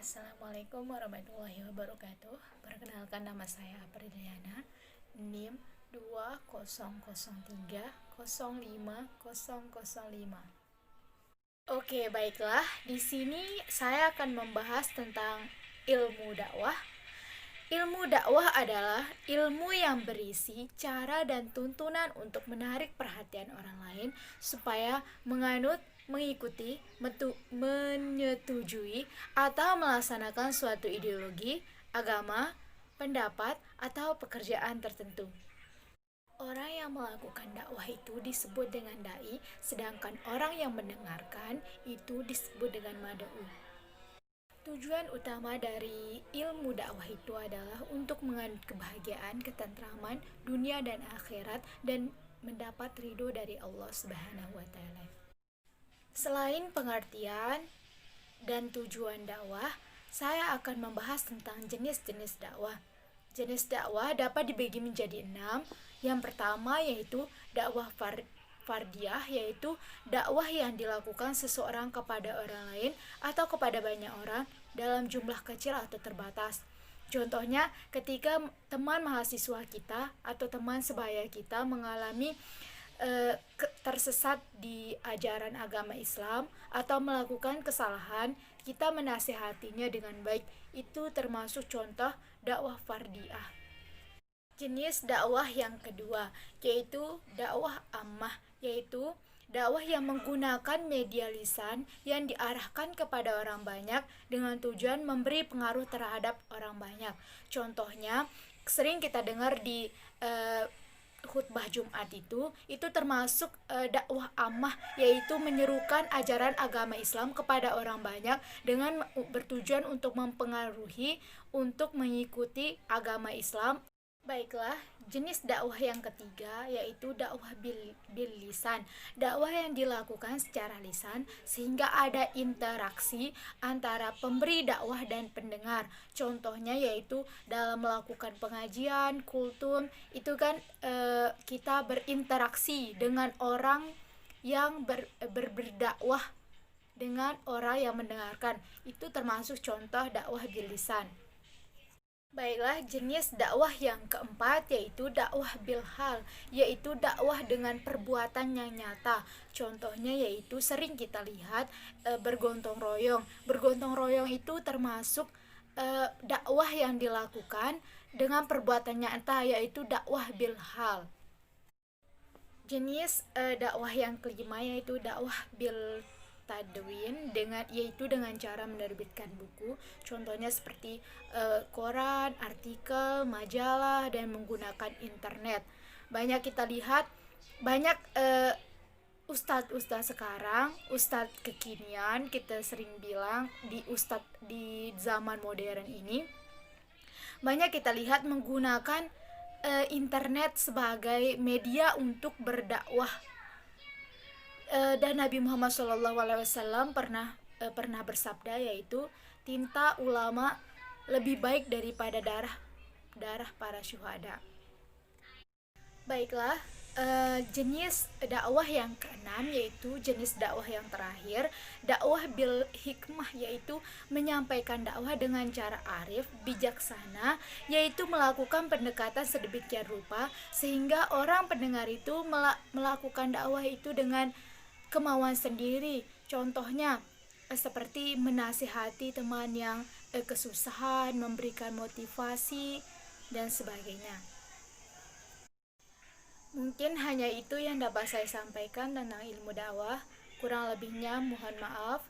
Assalamualaikum warahmatullahi wabarakatuh. Perkenalkan, nama saya Apriliana, NIM 200305005. Oke, baiklah. Di sini saya akan membahas tentang ilmu dakwah. Ilmu dakwah adalah ilmu yang berisi cara dan tuntunan untuk menarik perhatian orang lain supaya menganut, mengikuti, menyetujui, atau melaksanakan suatu ideologi, agama, pendapat, atau pekerjaan tertentu. Orang yang melakukan dakwah itu disebut dengan dai, sedangkan orang yang mendengarkan itu disebut dengan mad'u. Tujuan utama dari ilmu dakwah itu adalah untuk menganut kebahagiaan, ketentraman, dunia dan akhirat, dan mendapat ridho dari Allah Subhanahu wa Ta'ala. Selain pengertian dan tujuan dakwah, saya akan membahas tentang jenis-jenis dakwah. Jenis dakwah dapat dibagi menjadi 6. Yang pertama yaitu dakwah fardiyah, yaitu dakwah yang dilakukan seseorang kepada orang lain atau kepada banyak orang dalam jumlah kecil atau terbatas. Contohnya ketika teman mahasiswa kita atau teman sebaya kita mengalami tersesat di ajaran agama Islam atau melakukan kesalahan, kita menasihatinya dengan baik. Itu termasuk contoh dakwah fardiyah. Jenis dakwah yang kedua yaitu dakwah ammah, yaitu dakwah yang menggunakan media lisan yang diarahkan kepada orang banyak dengan tujuan memberi pengaruh terhadap orang banyak. Contohnya sering kita dengar di khutbah Jumat itu termasuk dakwah ammah, yaitu menyerukan ajaran agama Islam kepada orang banyak dengan bertujuan untuk mempengaruhi untuk mengikuti agama Islam. Baiklah, jenis dakwah yang ketiga yaitu dakwah bil lisan. Dakwah yang dilakukan secara lisan sehingga ada interaksi antara pemberi dakwah dan pendengar. Contohnya yaitu dalam melakukan pengajian, kultum, itu kan kita berinteraksi dengan orang yang berdakwah dengan orang yang mendengarkan. Itu termasuk contoh dakwah bil lisan. Baiklah, jenis dakwah yang keempat yaitu dakwah bilhal, yaitu dakwah dengan perbuatan yang nyata. Contohnya yaitu sering kita lihat bergontong royong. Bergontong royong itu termasuk dakwah yang dilakukan dengan perbuatan nyata, yaitu dakwah bilhal. Jenis dakwah yang kelima yaitu dakwah bil tadwin, yaitu dengan cara menerbitkan buku, contohnya seperti koran, artikel, majalah, dan menggunakan internet. Banyak kita lihat, banyak ustadz sekarang, ustadz kekinian, kita sering bilang di zaman modern ini, banyak kita lihat menggunakan internet sebagai media untuk berdakwah. Dan Nabi Muhammad SAW pernah bersabda, yaitu tinta ulama lebih baik daripada darah para syuhada. Baiklah, jenis dakwah yang keenam yaitu jenis dakwah yang terakhir, dakwah bil hikmah, yaitu menyampaikan dakwah dengan cara arif, bijaksana, yaitu melakukan pendekatan sedemikian rupa sehingga orang pendengar itu melakukan dakwah itu dengan kemauan sendiri. Contohnya seperti menasihati teman yang kesusahan, memberikan motivasi, dan sebagainya. Mungkin hanya itu yang dapat saya sampaikan tentang ilmu dakwah. Kurang lebihnya mohon maaf.